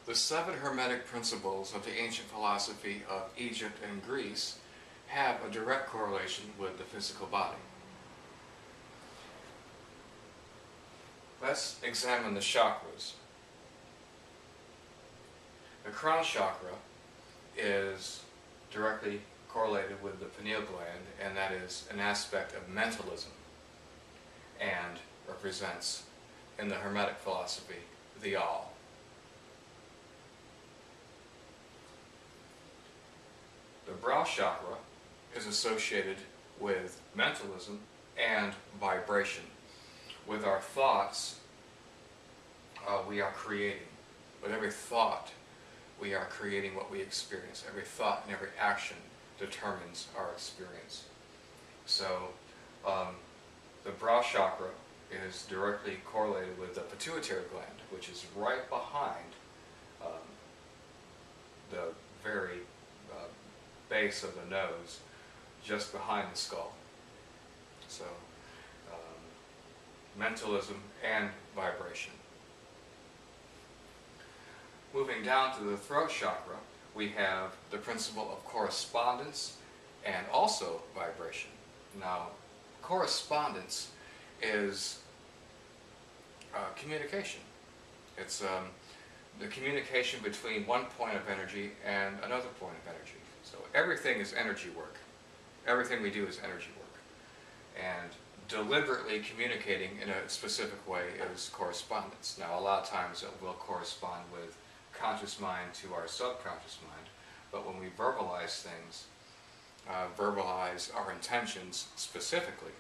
The 7 Hermetic principles of the ancient philosophy of Egypt and Greece have a direct correlation with the physical body. Let's examine the chakras. The crown chakra is directly correlated with the pineal gland, and that is an aspect of mentalism, and represents, in the Hermetic philosophy, the all. The brow chakra is associated with mentalism and vibration. With our thoughts, we are creating. With every thought, we are creating what we experience. Every thought and every action determines our experience. So, the brow chakra is directly correlated with the pituitary gland, which is right behind the very base of the nose, just behind the skull. So, mentalism and vibration. Moving down to the throat chakra, we have the principle of correspondence and also vibration. Now, correspondence is communication. It's the communication between one point of energy and another point of energy. So everything is energy work. Everything we do is energy work. And deliberately communicating in a specific way is correspondence. Now, a lot of times it will correspond with conscious mind to our subconscious mind, but when we verbalize things, verbalize our intentions specifically,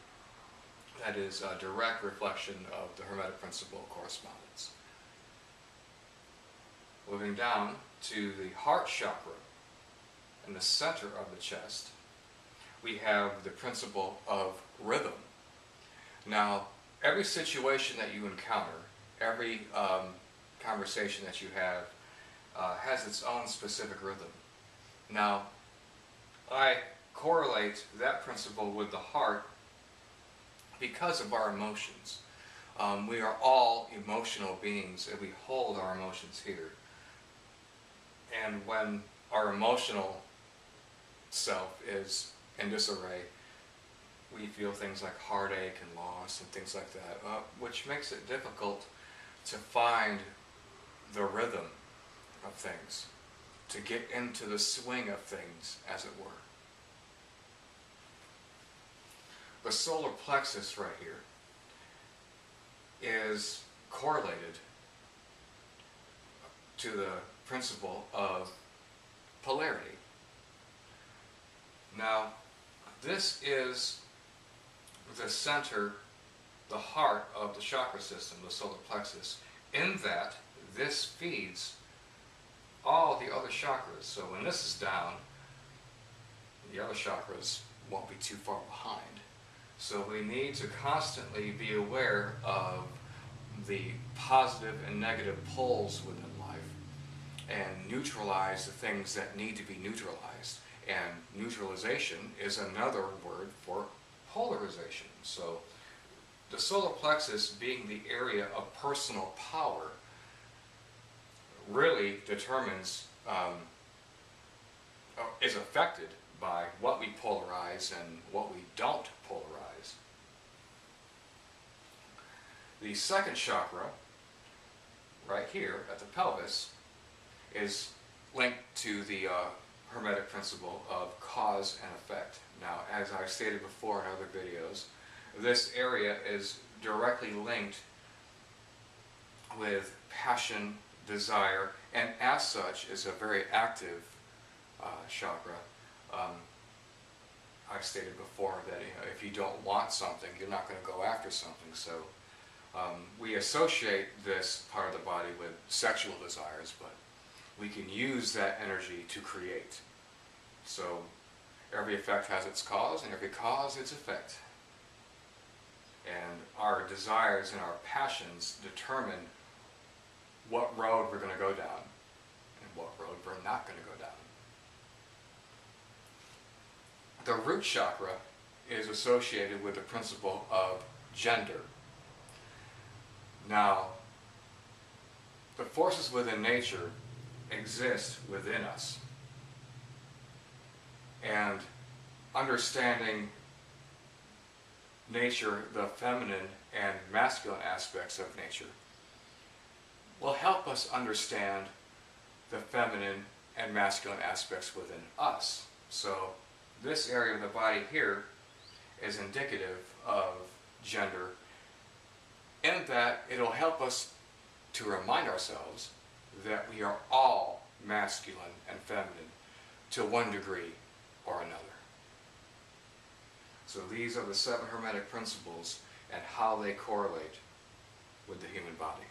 that is a direct reflection of the Hermetic principle of correspondence. Moving down to the heart chakra, in the center of the chest, we have the principle of rhythm. Now, every situation that you encounter, every conversation that you have, has its own specific rhythm. Now, I correlate that principle with the heart because of our emotions. We are all emotional beings, and we hold our emotions here. And when our emotional self is in disarray, we feel things like heartache and loss and things like that, which makes it difficult to find the rhythm of things, to get into the swing of things, as it were. The solar plexus right here is correlated to the principle of polarity. Now, this is the center, the heart of the chakra system, the solar plexus, in that this feeds all the other chakras. So when this is down, the other chakras won't be too far behind. So we need to constantly be aware of the positive and negative poles within life and neutralize the things that need to be neutralized. And neutralization is another word for polarization. So the solar plexus, being the area of personal power, really determines, is affected by what we polarize and what we don't polarize. The second chakra, right here at the pelvis, is linked to the Hermetic principle of cause and effect. Now, as I've stated before in other videos, this area is directly linked with passion, desire, and as such is a very active chakra. I've stated before that if you don't want something, you're not going to go after something. So we associate this part of the body with sexual desires, but we can use that energy to create. So every effect has its cause, and every cause its effect. And our desires and our passions determine what road we're going to go down and what road we're not going to go down. The root chakra is associated with the principle of gender. Now, the forces within nature exist within us. And understanding nature, the feminine and masculine aspects of nature, will help us understand the feminine and masculine aspects within us. So this area of the body here is indicative of gender, in that it'll help us to remind ourselves that we are all masculine and feminine to one degree or another. So these are the 7 Hermetic principles and how they correlate with the human body.